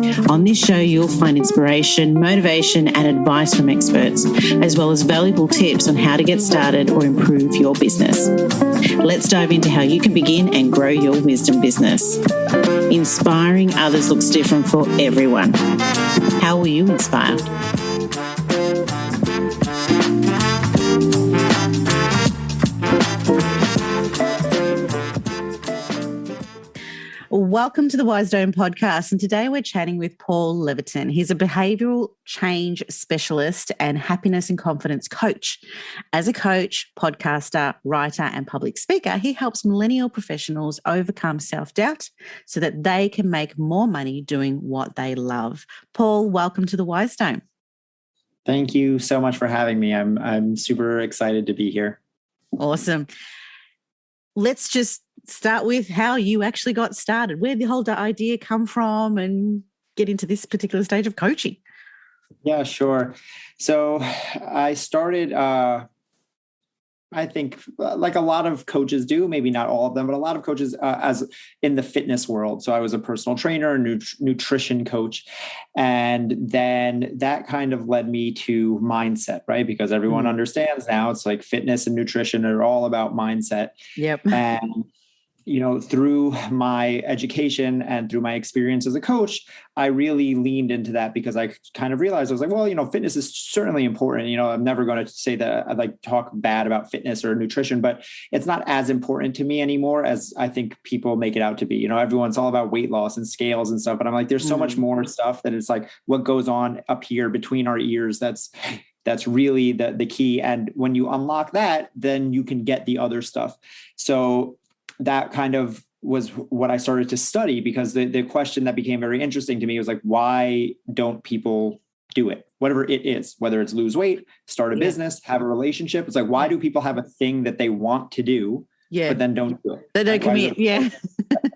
On this show, you'll find inspiration, motivation, and advice from experts, as well as valuable tips on how to get started or improve your business. Let's dive into how you can begin and grow your wisdom business. Inspiring others looks different for everyone. How will you inspire? Welcome to the Wise Dome podcast, and today we're chatting with Paul Levitin. He's a behavioural change specialist and happiness and confidence coach. As a coach, podcaster, writer, and public speaker, he helps millennial professionals overcome self-doubt so that they can make more money doing what they love. Paul, welcome to the Wise Dome. Thank you so much for having me. I'm super excited to be here. Awesome. Let's just start with how you actually got started, where the whole idea come from, and get into this particular stage of coaching. Yeah, sure. So I started, I think like a lot of coaches do, maybe not all of them, but a lot of coaches as in the fitness world. So I was a personal trainer, nutrition coach. And then that kind of led me to mindset, right? Because everyone understands now it's like fitness and nutrition are all about mindset. Yep. And through my education and through my experience as a coach, I really leaned into that because I kind of realized I was like, well, fitness is certainly important. I'm never going to say that I talk bad about fitness or nutrition, but it's not as important to me anymore as I think people make it out to be. Everyone's all about weight loss and scales and stuff, but I'm like, there's so much more stuff that it's like what goes on up here between our ears. That's really the key. And when you unlock that, then you can get the other stuff. So that kind of was what I started to study, because the question that became very interesting to me was like, why don't people do it? Whatever it is, whether it's lose weight, start a business, have a relationship. It's like, why do people have a thing that they want to do, but then don't do it? They don't commit.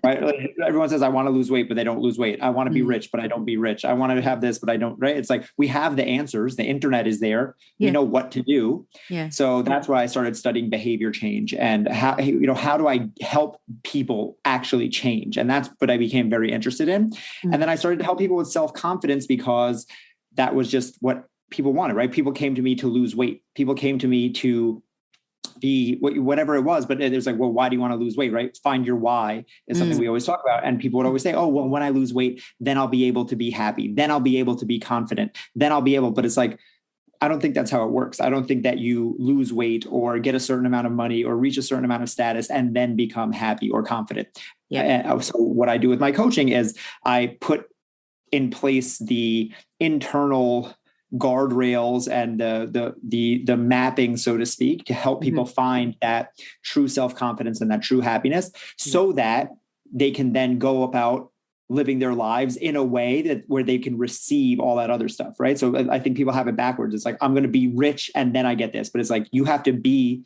Right. Like everyone says, I want to lose weight, but they don't lose weight. I want to be rich, but I don't be rich. I want to have this, but I don't. Right. It's like, we have the answers. The internet is there. We know what to do. Yeah. So that's why I started studying behavior change and how do I help people actually change? And that's what I became very interested in. And then I started to help people with self-confidence because that was just what people wanted, right? People came to me to lose weight. People came to me to be whatever it was, but it was like, well, why do you want to lose weight, right? Find your why is something we always talk about. And people would always say, oh, well, when I lose weight, then I'll be able to be happy. Then I'll be able to be confident. Then I'll be able, but it's like, I don't think that's how it works. I don't think that you lose weight or get a certain amount of money or reach a certain amount of status and then become happy or confident. Yeah. So what I do with my coaching is I put in place the internal guardrails and the mapping, so to speak, to help people find that true self-confidence and that true happiness so that they can then go about living their lives in a way where they can receive all that other stuff. Right. So I think people have it backwards. It's like, I'm going to be rich and then I get this, but it's like, you have to be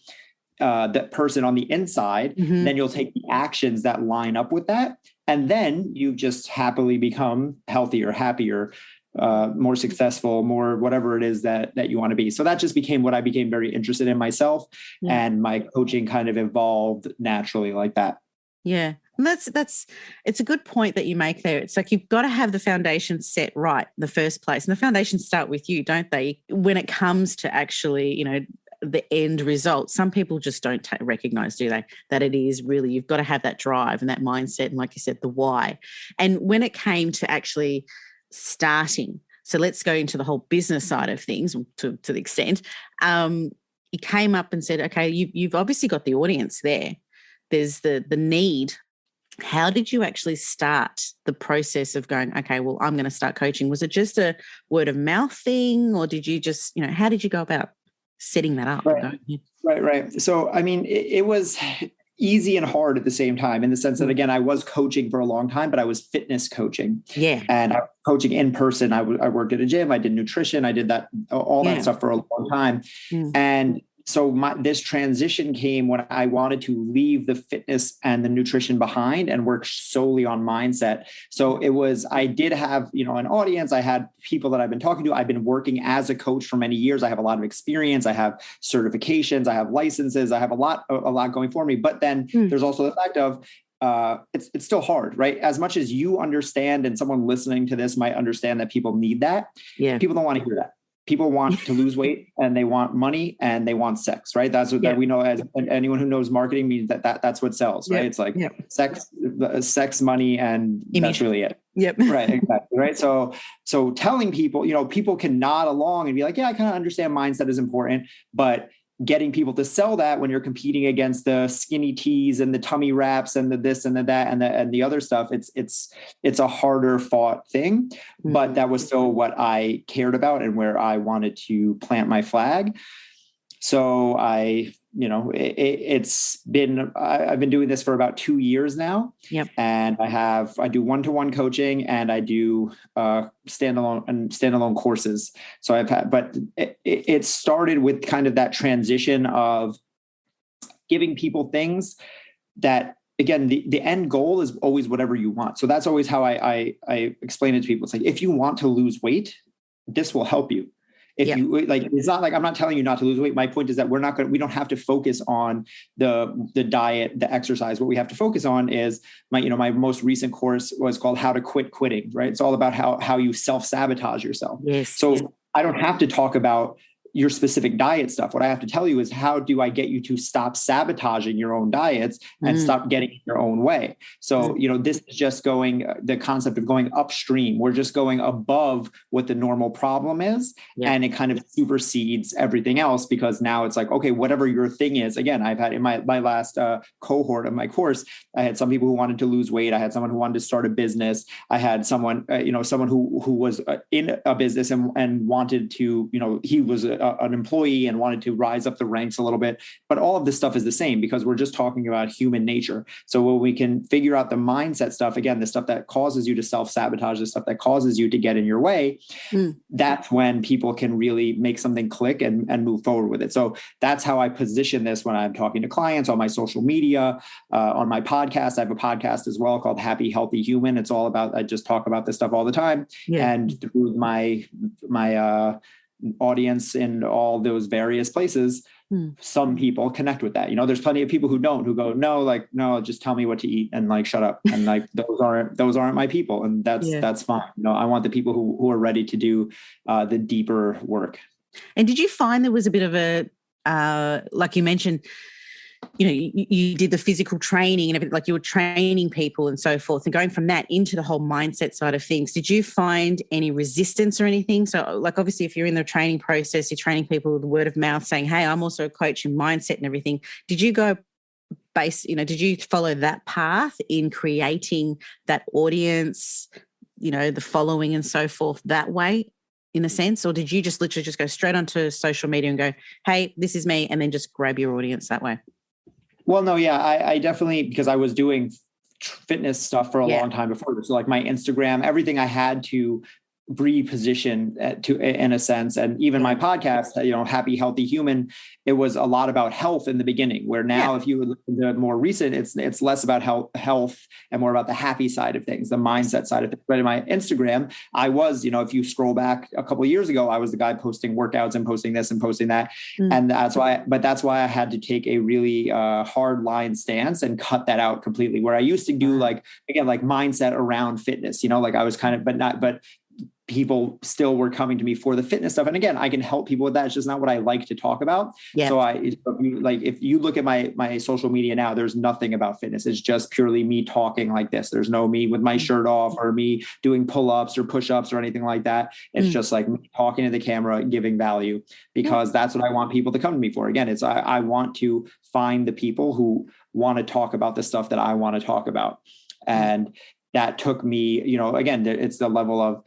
that person on the inside, then you'll take the actions that line up with that. And then you just happily become healthier, happier, more successful, more whatever it is that you want to be. So that just became what I became very interested in myself, and my coaching kind of evolved naturally like that. Yeah. And it's a good point that you make there. It's like, you've got to have the foundation set right in the first place. And the foundations start with you, don't they? When it comes to actually, the end result, some people just don't recognize, do they, that it is really, you've got to have that drive and that mindset. And like you said, the why. And when it came to actually starting, so let's go into the whole business side of things to the extent, you came up and said, okay, you've obviously got the audience there. There's the need. How did you actually start the process of going, okay, well, I'm going to start coaching? Was it just a word of mouth thing, or did you just, how did you go about setting that up? Right. So, I mean, it was easy and hard at the same time, in the sense that, again, I was coaching for a long time, but I was fitness coaching. Yeah. And I was coaching in person. I worked at a gym. I did nutrition. I did all that stuff for a long time. And so this transition came when I wanted to leave the fitness and the nutrition behind and work solely on mindset. So I did have, an audience. I had people that I've been talking to. I've been working as a coach for many years. I have a lot of experience. I have certifications. I have licenses. I have a lot going for me. But then there's also the fact of, it's still hard, right? As much as you understand, and someone listening to this might understand that people need that. Yeah. People don't want to hear that. People want to lose weight, and they want money, and they want sex, right? That's what that we know, as anyone who knows marketing means that's what sells, right? It's like sex, money, and image. That's really it. Yep. Right. Exactly. Right. So telling people, people can nod along and be like, yeah, I kind of understand mindset is important, but getting people to sell that when you're competing against the skinny teas and the tummy wraps and the this and the that and the other stuff, it's a harder fought thing. Mm-hmm. But that was still what I cared about and where I wanted to plant my flag. So I've been doing this for about 2 years now. Yep. And I do one-to-one coaching, and I do standalone courses. So but it started with kind of that transition of giving people things that, again, the end goal is always whatever you want. So that's always how I explain it to people. It's like, if you want to lose weight, this will help you. If you like, it's not like I'm not telling you not to lose weight. My point is that we don't have to focus on the diet, the exercise. What we have to focus on is my most recent course was called How to Quit Quitting, right? It's all about how you self-sabotage yourself. Yes. So I don't have to talk about your specific diet stuff. What I have to tell you is, how do I get you to stop sabotaging your own diets and stop getting in your own way? So, this is just the concept of going upstream. We're just going above what the normal problem is. Yeah. And it kind of supersedes everything else, because now it's like, okay, whatever your thing is. Again, I've had in my last cohort of my course, I had some people who wanted to lose weight. I had someone who wanted to start a business. I had someone, someone who was in a business and wanted to, he was an employee and wanted to rise up the ranks a little bit. But all of this stuff is the same, because we're just talking about human nature. So when we can figure out the mindset stuff, again, the stuff that causes you to self-sabotage, the stuff that causes you to get in your way, that's when people can really make something click and move forward with it. So that's how I position this when I'm talking to clients, on my social media, on my podcast. I have a podcast as well called Happy Healthy Human. It's all about, I just talk about this stuff all the time. Yeah. And through my audience in all those various places, some people connect with that. There's plenty of people who go, no, just tell me what to eat and shut up. And those aren't my people. And that's fine. I want the people who are ready to do the deeper work. And did you find there was a bit of a, like you mentioned, you did the physical training and everything, like you were training people and so forth, and going from that into the whole mindset side of things, did you find any resistance or anything? So like, obviously if you're in the training process, you're training people with word of mouth saying, hey, I'm also a coach in mindset and everything. Did you did you follow that path in creating that audience, the following and so forth that way, in a sense? Or did you just literally just go straight onto social media and go, hey, this is me, and then just grab your audience that way? Well, no, yeah, I definitely, because I was doing fitness stuff for a long time before. So like my Instagram, everything I had to reposition in a sense. And even my podcast, Happy Healthy Human, it was a lot about health in the beginning, where now if you look at the more recent, it's less about health and more about the happy side of things, the mindset side of things. But in my Instagram, I was, if you scroll back a couple of years ago, I was the guy posting workouts and posting this and posting that. And that's why I had to take a really hard line stance and cut that out completely, where I used to do mindset around fitness, I was kind of, but people still were coming to me for the fitness stuff. And again, I can help people with that. It's just not what I like to talk about. Yeah. So if you look at my social media now, there's nothing about fitness. It's just purely me talking like this. There's no me with my shirt off or me doing pull-ups or push-ups or anything like that. It's just like me talking to the camera, giving value, because that's what I want people to come to me for. Again, I want to find the people who want to talk about the stuff that I want to talk about. And that took me, again, it's the level of,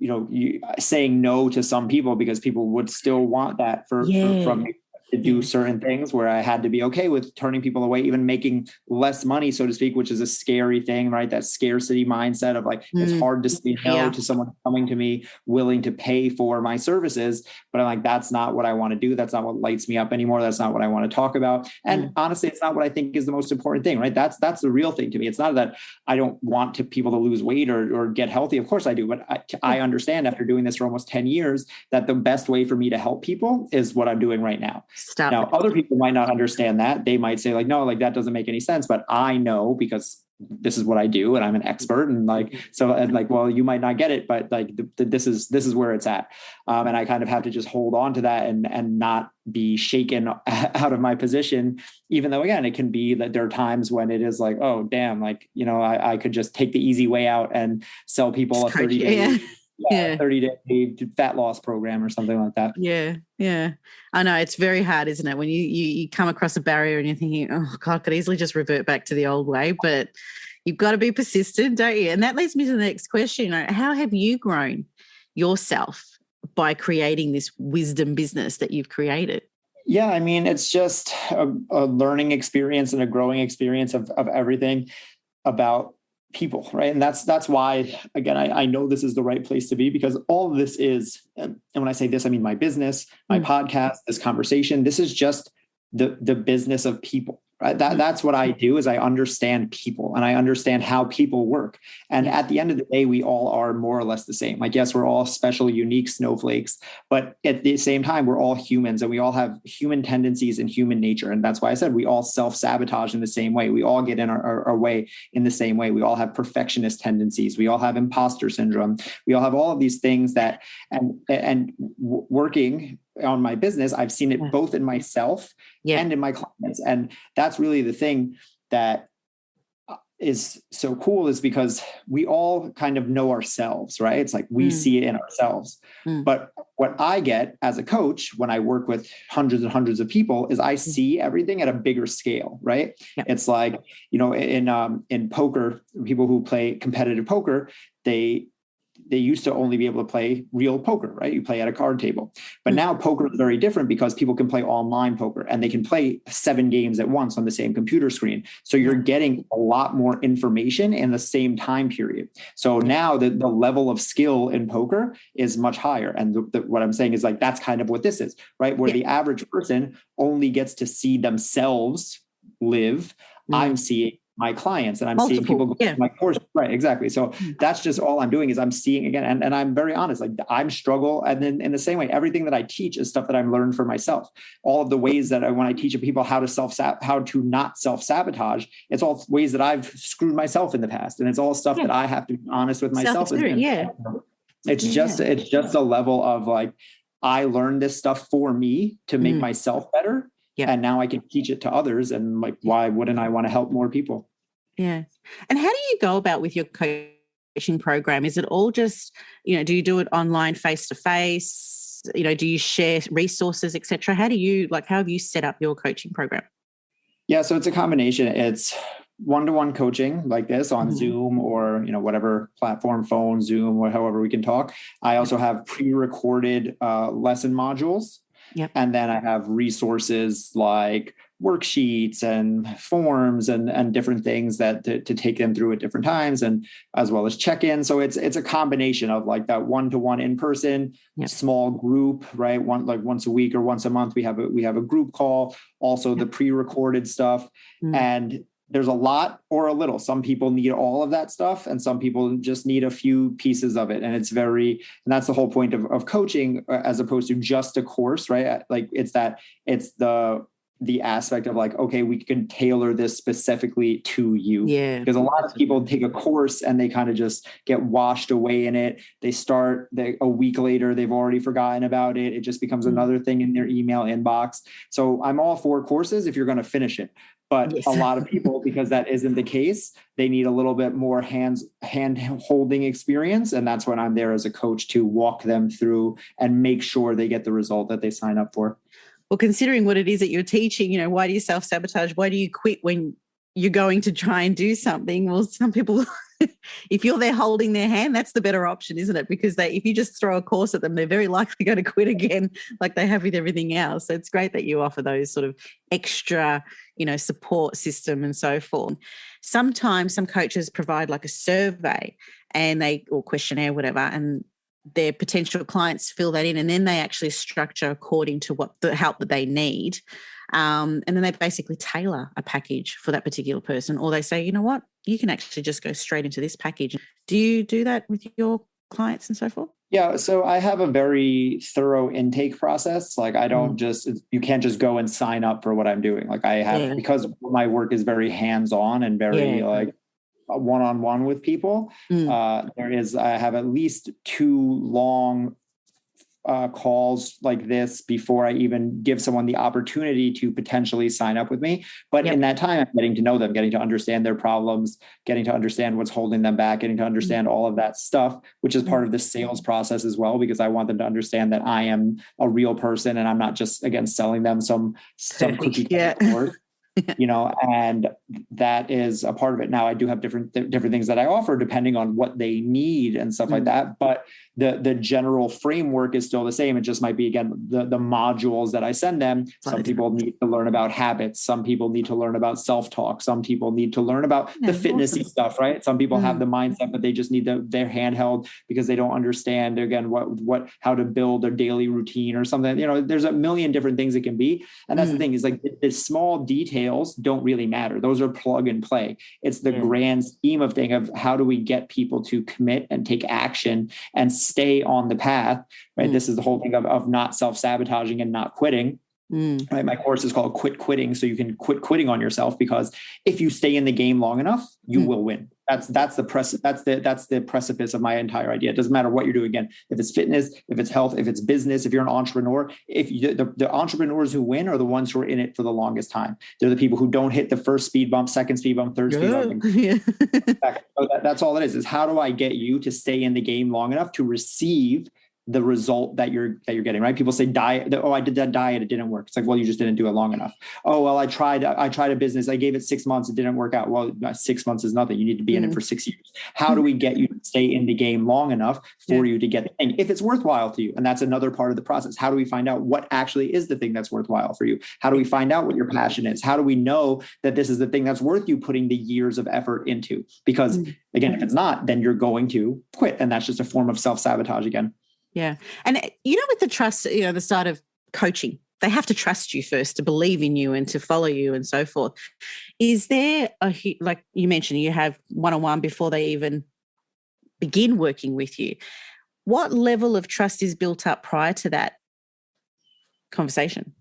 you saying no to some people, because people would still want that from me to do certain things, where I had to be okay with turning people away, even making less money, so to speak, which is a scary thing, right? That scarcity mindset of it's hard to say no to someone coming to me willing to pay for my services. But I'm like, that's not what I want to do. That's not what lights me up anymore. That's not what I want to talk about. And honestly, it's not what I think is the most important thing, right? That's the real thing to me. It's not that I don't want people to lose weight or get healthy. Of course I do. But I understand, after doing this for almost 10 years, that the best way for me to help people is what I'm doing right now. Now, other people might not understand that. They might say no, that doesn't make any sense. But I know, because this is what I do and I'm an expert. And like, so and like, well, you might not get it, but like this is where it's at. And I kind of have to just hold on to that and not be shaken out of my position, even though again, it can be that there are times when it is like, oh damn, like, I could just take the easy way out and sell people a 30-day 30-day fat loss program or something like that. Yeah. I know it's very hard, isn't it? When you come across a barrier and you're thinking, oh God, I could easily just revert back to the old way, but you've got to be persistent, don't you? And that leads me to the next question. How have you grown yourself by creating this wisdom business that you've created? Yeah, I mean, it's just a learning experience and a growing experience of everything about people, right? And that's why, again, I know this is the right place to be, because all of this is, and when I say this, I mean my business, my podcast, this conversation, this is just the business of people, right? That's what I do, is I understand people and I understand how people work. And at the end of the day, we all are more or less the same. Like, yes, we're all special, unique snowflakes, but at the same time, we're all humans and we all have human tendencies and human nature. And that's why I said we all self-sabotage in the same way. We all get in our way in the same way. We all have perfectionist tendencies. We all have imposter syndrome. We all have all of these things that, and working on my business, I've seen it both in myself and in my clients. And that's really the thing that is so cool, is because we all kind of know ourselves, right? It's like we see it in ourselves. But what I get as a coach when I work with hundreds and hundreds of people is I see everything at a bigger scale, right? It's like, in poker, people who play competitive poker, they used to only be able to play real poker, right? You play at a card table. But now poker is very different because people can play online poker and they can play 7 games at once on the same computer screen. So you're getting a lot more information in the same time period. So now the level of skill in poker is much higher. And what I'm saying is like, that's kind of what this is, right? Where the average person only gets to see themselves live. I'm seeing my clients and I'm seeing people go to my course. Right. Exactly. So that's just all I'm doing, is I'm seeing again. And I'm very honest, like I'm struggle. And then in the same way, everything that I teach is stuff that I've learned for myself. All of the ways that when I teach people how to not self-sabotage, it's all ways that I've screwed myself in the past. And it's all stuff that I have to be honest with myself. It's just a level of like, I learned this stuff for me to make myself better. And now I can teach it to others. And like, why wouldn't I want to help more people? Yeah. And how do you go about with your coaching program? Is it all just, do you do it online, face-to-face? Do you share resources, et cetera? How have you set up your coaching program? Yeah. So it's a combination. It's one-to-one coaching like this on Zoom or, whatever platform, phone, Zoom, or however we can talk. I also have pre-recorded lesson modules. And then I have resources like worksheets and forms and different things that to take them through at different times, and as well as check-in. So it's a combination of like that one-to-one in-person, small group, right? Once a week or once a month, we have a group call, also the pre-recorded stuff. And there's a lot or a little. Some people need all of that stuff and some people just need a few pieces of it. And and that's the whole point of coaching, as opposed to just a course, right? Like it's the aspect of like, okay, we can tailor this specifically to you. Yeah. Because a lot of people take a course and they kind of just get washed away in it. They start a week later, they've already forgotten about it. It just becomes another thing in their email inbox. So I'm all for courses if you're going to finish it. But a lot of people, because that isn't the case, they need a little bit more hand holding experience. And that's when I'm there as a coach to walk them through and make sure they get the result that they sign up for. Well, considering what it is that you're teaching, why do you self-sabotage? Why do you quit when you're going to try and do something? Well, some people, if you're there holding their hand, that's the better option, isn't it? Because if you just throw a course at them, they're very likely going to quit again, like they have with everything else. So it's great that you offer those sort of extra, support system and so forth. Sometimes some coaches provide like a survey or questionnaire, whatever, and their potential clients fill that in, and then they actually structure according to what the help that they need. And then they basically tailor a package for that particular person, or they say, you know what, you can actually just go straight into this package. Do you do that with your clients and so forth? Yeah. So I have a very thorough intake process. Like I don't you can't just go and sign up for what I'm doing. Like I have, because my work is very hands-on and very one-on-one with people. I have at least 2 long calls like this before I even give someone the opportunity to potentially sign up with me. But in that time, I'm getting to know them, getting to understand their problems, getting to understand what's holding them back, getting to understand all of that stuff, which is part of the sales process as well, because I want them to understand that I am a real person and I'm not just, again, selling them some cookie cutter. And that is a part of it. Now, I do have different things that I offer depending on what they need and stuff like that. But the general framework is still the same. It just might be, again, the modules that I send them. Some people need to learn about habits. Some people need to learn about self-talk. Some people need to learn about the fitnessy stuff, right? Some people have the mindset, but they just need their handheld because they don't understand, again, how to build their daily routine or something. There's a million different things it can be. And that's the thing, is like the small details don't really matter. Those are plug and play. It's the grand scheme of thing of how do we get people to commit and take action and stay on the path, right? This is the whole thing of not self-sabotaging and not quitting. Right. My course is called Quit Quitting. So you can quit quitting on yourself, because if you stay in the game long enough, you will win. That's the precipice of my entire idea. It doesn't matter what you're doing. Again, if it's fitness, if it's health, if it's business, if you're an entrepreneur, the entrepreneurs who win are the ones who are in it for the longest time. They're the people who don't hit the first speed bump, second speed bump, third speed bump. So that's all it is how do I get you to stay in the game long enough to receive the result that you're getting, right? People say diet. Oh, I did that diet. It didn't work. It's like, well, you just didn't do it long enough. Oh, well, I tried a business. I gave it 6 months. It didn't work out. Well, 6 months is nothing. You need to be in it for 6 years. How do we get you to stay in the game long enough for you to get the thing? If it's worthwhile to you. And that's another part of the process. How do we find out what actually is the thing that's worthwhile for you? How do we find out what your passion is? How do we know that this is the thing that's worth you putting the years of effort into? Because again, if it's not, then you're going to quit. And that's just a form of self-sabotage again. Yeah. And with the trust, the start of coaching, they have to trust you first to believe in you and to follow you and so forth. Is there like you mentioned, you have one-on-one before they even begin working with you. What level of trust is built up prior to that conversation?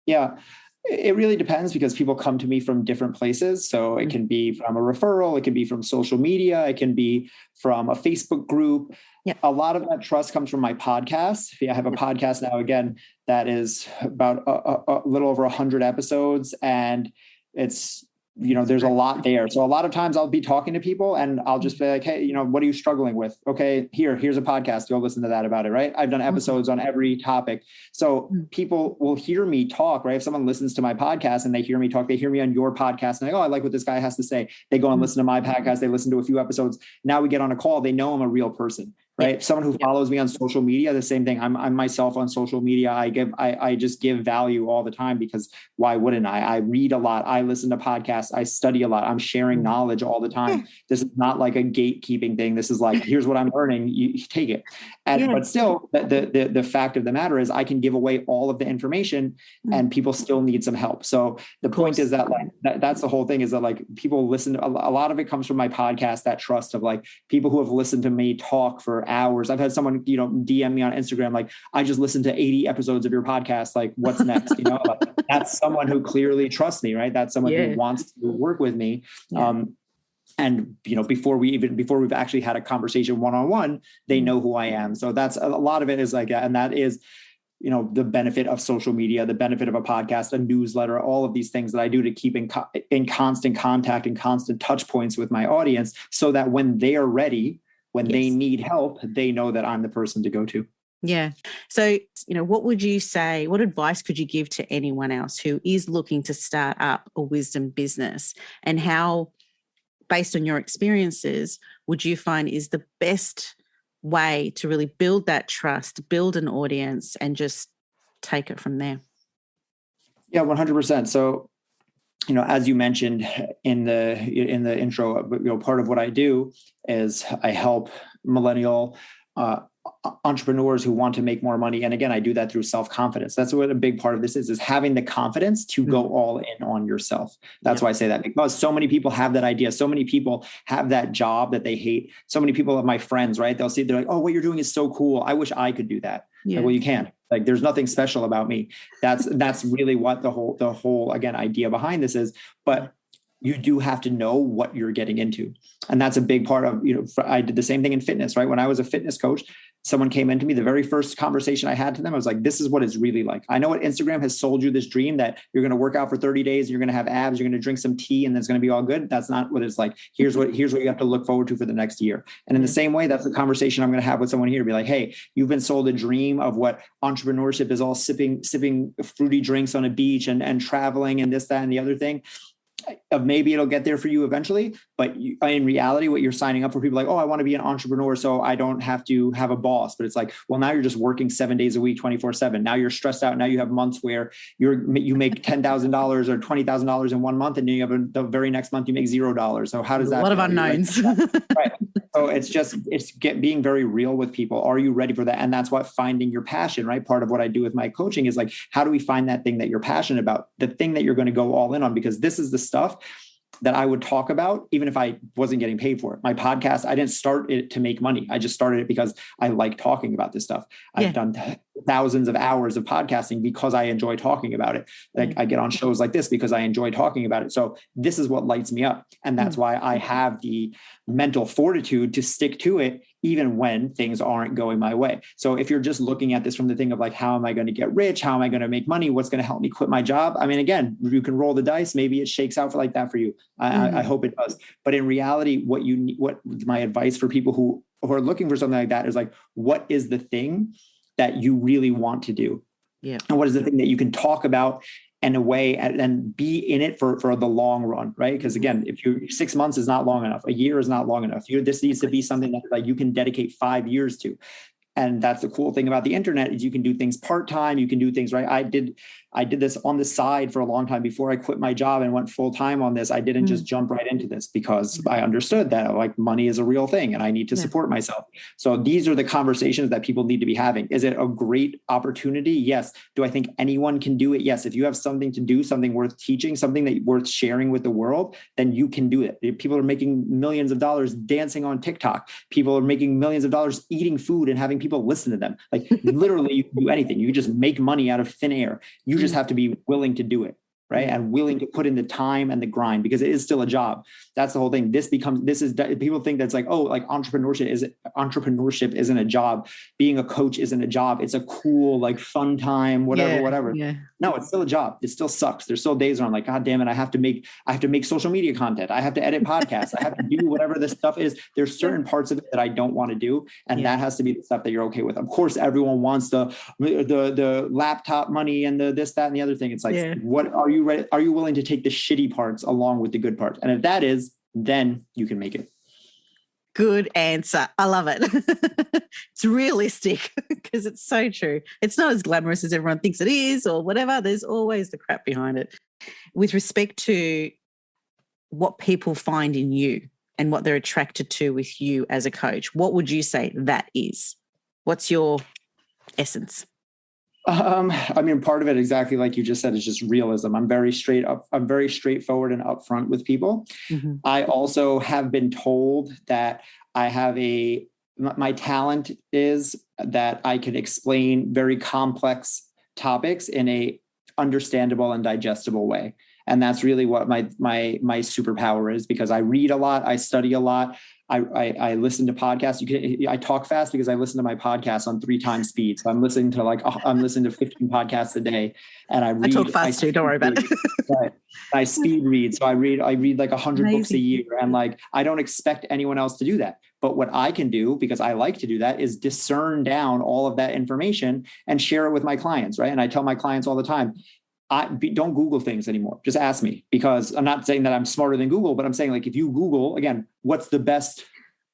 Yeah. It really depends, because people come to me from different places. So it can be from a referral, it can be from social media, it can be from a Facebook group. Yeah. A lot of that trust comes from my podcast. I have a podcast now, again, that is about a little over 100 episodes, and it's, there's a lot there. So a lot of times I'll be talking to people and I'll just be like, hey, what are you struggling with? Okay, here's a podcast. Go listen to that about it, right? I've done episodes on every topic. So people will hear me talk, right? If someone listens to my podcast and they hear me talk, they hear me on your podcast and they go, oh, I like what this guy has to say. They go and listen to my podcast. They listen to a few episodes. Now we get on a call. They know I'm a real person. Right. Someone who follows me on social media, the same thing. I'm myself on social media. I just give value all the time, because why wouldn't I? I read a lot. I listen to podcasts. I study a lot. I'm sharing knowledge all the time. This is not like a gatekeeping thing. This is like, here's what I'm learning. You take it. But still, the fact of the matter is I can give away all of the information and people still need some help. So the point is that that's the whole thing, is that like people listen to, a lot of it comes from my podcast, that trust of like people who have listened to me talk for hours. I've had someone, DM me on Instagram, like, I just listened to 80 episodes of your podcast. Like, what's next? Like, that's someone who clearly trusts me, right? That's someone who wants to work with me. And, before we've actually had a conversation one-on-one, they know who I am. So that's a lot of it is like that. And that is, the benefit of social media, the benefit of a podcast, a newsletter, all of these things that I do to keep in constant contact and constant touch points with my audience, so that when they are ready, when they need help, they know that I'm the person to go to. Yeah. So, what would you say, what advice could you give to anyone else who is looking to start up a wisdom business, and how, based on your experiences, would you find is the best way to really build that trust, build an audience, and just take it from there? Yeah, 100%. So, as you mentioned in the intro, part of what I do is I help millennial entrepreneurs who want to make more money. And again, I do that through self-confidence. That's what a big part of this is having the confidence to go all in on yourself. That's why I say that, because so many people have that idea. So many people have that job that they hate. So many people of my friends, right? They're like, oh, what you're doing is so cool. I wish I could do that. Like, well, you can. Like, there's nothing special about me. That's really what the whole, again, idea behind this is. But you do have to know what you're getting into. And that's a big part of, I did the same thing in fitness, right? When I was a fitness coach, someone came into me, the very first conversation I had to them, I was like, this is what it's really like. I know what Instagram has sold you, this dream that you're going to work out for 30 days, you're going to have abs, you're going to drink some tea, and it's going to be all good. That's not what it's like. Here's what you have to look forward to for the next year. And in the same way, that's the conversation I'm going to have with someone here to be like, hey, you've been sold a dream of what entrepreneurship is, all sipping fruity drinks on a beach and traveling and this, that, and the other thing. Maybe it'll get there for you eventually, but in reality, what you're signing up for, people like, oh, I want to be an entrepreneur, so I don't have to have a boss. But it's like, well, now you're just working 7 days a week, 24/7. Now you're stressed out. Now you have months where you make $10,000 or $20,000 in 1 month, and then you have the very next month you make $0. So how does that? A lot of unknowns. Right. So it's being very real with people. Are you ready for that? And that's what finding your passion, right? Part of what I do with my coaching is like, how do we find that thing that you're passionate about, the thing that you're going to go all in on? Because this is the stuff that I would talk about, even if I wasn't getting paid for it. My podcast, I didn't start it to make money. I just started it because I like talking about this stuff. I've done thousands of hours of podcasting because I enjoy talking about it. Like I get on shows like this because I enjoy talking about it. So this is what lights me up. And that's why I have the mental fortitude to stick to it, even when things aren't going my way. So if you're just looking at this from the thing of like, how am I going to get rich? How am I going to make money? What's going to help me quit my job? I mean, again, you can roll the dice. Maybe it shakes out like that for you. I hope it does. But in reality, what my advice for people who are looking for something like that is like, what is the thing that you really want to do? Yeah. And what is the thing that you can talk about in a way and be in it for the long run, right? Because again, if 6 months is not long enough, a year is not long enough. This needs to be something that like you can dedicate 5 years to. And that's the cool thing about the internet is you can do things part-time. You can do things, right? I did this on the side for a long time before I quit my job and went full-time on this. I didn't just jump right into this because I understood that like money is a real thing and I need to support myself. So these are the conversations that people need to be having. Is it a great opportunity? Yes. Do I think anyone can do it? Yes. If you have something to do, something worth teaching, something that worth sharing with the world, then you can do it. People are making millions of dollars dancing on TikTok. People are making millions of dollars eating food and having people listen to them. Like literally you can do anything. You just make money out of thin air. You just have to be willing to do it, right? And willing to put in the time and the grind because it is still a job. That's the whole thing. People think that's like, oh, like entrepreneurship isn't a job. Being a coach isn't a job. It's a cool, like fun time, whatever. Yeah. No, it's still a job. It still sucks. There's still days where I'm like, God damn it. I have to make social media content. I have to edit podcasts. I have to do whatever this stuff is. There's certain parts of it that I don't want to do. And that has to be the stuff that you're okay with. Of course, everyone wants the laptop money and the this, that, and the other thing. It's like, what are you ready? Are you willing to take the shitty parts along with the good parts? And if that is, then you can make it. Good answer. I love it. It's realistic because it's so true. It's not as glamorous as everyone thinks it is or whatever. There's always the crap behind it. With respect to what people find in you and what they're attracted to with you as a coach, what would you say that is? What's your essence? I mean, part of it, exactly like you just said, is just realism. I'm very straightforward and upfront with people. Mm-hmm. I also have been told that my talent is that I can explain very complex topics in a understandable and digestible way. And that's really what my superpower is, because I read a lot, I study a lot. I listen to podcasts. I talk fast because I listen to my podcasts on 3 times speed. So I'm listening to 15 podcasts a day, and I read. I talk fast too. Don't worry about it. Right. I speed read. So I read like 100 books a year, and like I don't expect anyone else to do that. But what I can do, because I like to do that, is discern down all of that information and share it with my clients. Right. And I tell my clients all the time, don't Google things anymore. Just ask me, because I'm not saying that I'm smarter than Google, but I'm saying like, if you Google again, what's the best?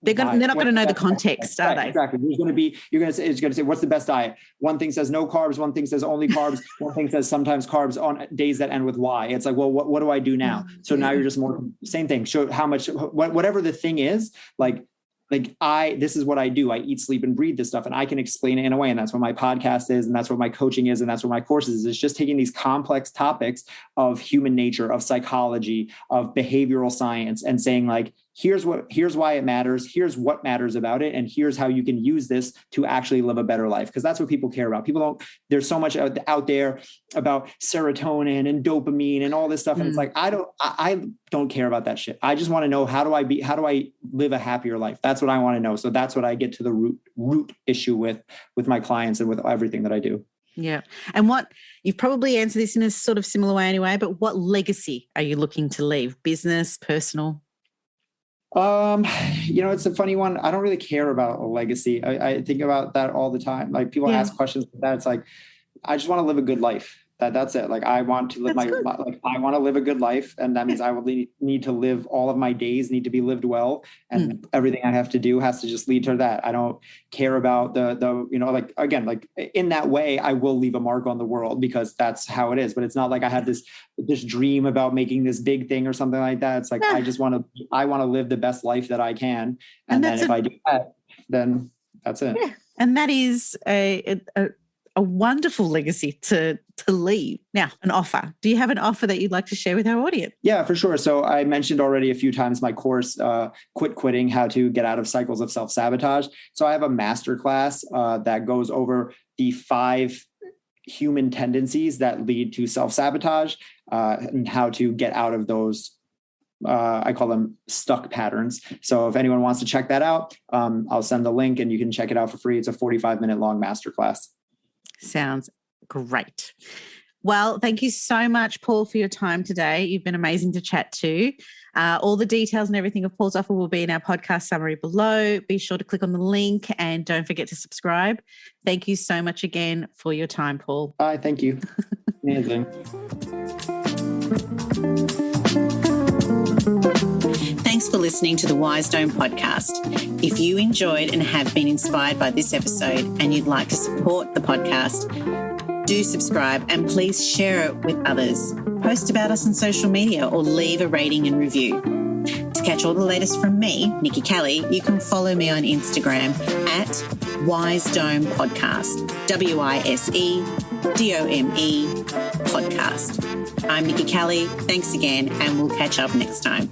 They're not going to know the context, are they? Exactly. It's going to say, what's the best diet? One thing says no carbs. One thing says only carbs. One thing says sometimes carbs on days that end with Y. It's like, well, what do I do now? So now you're just more same thing. Show how much, whatever the thing is, this is what I do. I eat, sleep, and breathe this stuff, and I can explain it in a way. And that's what my podcast is. And that's what my coaching is. And that's what my courses is. It's just taking these complex topics of human nature, of psychology, of behavioral science, and saying like, here's why it matters. Here's what matters about it. And here's how you can use this to actually live a better life. Because that's what people care about. There's so much out there about serotonin and dopamine and all this stuff. And it's like, I don't care about that shit. I just want to know, how do I live a happier life? That's what I want to know. So that's what I get to the root issue with my clients and with everything that I do. Yeah. And you've probably answered this in a sort of similar way anyway, but what legacy are you looking to leave? Business, personal? It's a funny one. I don't really care about a legacy. I think about that all the time. Like people ask questions like that. It's like, I just want to live a good life. That's it. Like I want to live I want to live a good life. And that means I will need to live, all of my days need to be lived well. And everything I have to do has to just lead to that. I don't care about like in that way, I will leave a mark on the world because that's how it is. But it's not like I had this dream about making this big thing or something like that. It's like, I want to live the best life that I can. And then if I do that, then that's it. Yeah. And that is a wonderful legacy to leave. Now, an offer. Do you have an offer that you'd like to share with our audience? Yeah, for sure. So I mentioned already a few times my course, Quitting, How to Get Out of Cycles of Self-Sabotage. So I have a masterclass that goes over the 5 human tendencies that lead to self-sabotage and how to get out of those. I call them stuck patterns. So if anyone wants to check that out, I'll send the link and you can check it out for free. It's a 45-minute long masterclass. Sounds great. Well, thank you so much, Paul, for your time today. You've been amazing to chat to. All the details and everything of Paul's offer will be in our podcast summary below. Be sure to click on the link and don't forget to subscribe. Thank you so much again for your time, Paul. Thank you. Amazing. Thanks for listening to the Wise Dome podcast. If you enjoyed and have been inspired by this episode and you'd like to support the podcast, do subscribe and please share it with others. Post about us on social media or leave a rating and review. To catch all the latest from me, Nikki Kelly, you can follow me on Instagram at Wise Dome Podcast, WISEDOME podcast. I'm Nikki Kelly. Thanks again, and we'll catch up next time.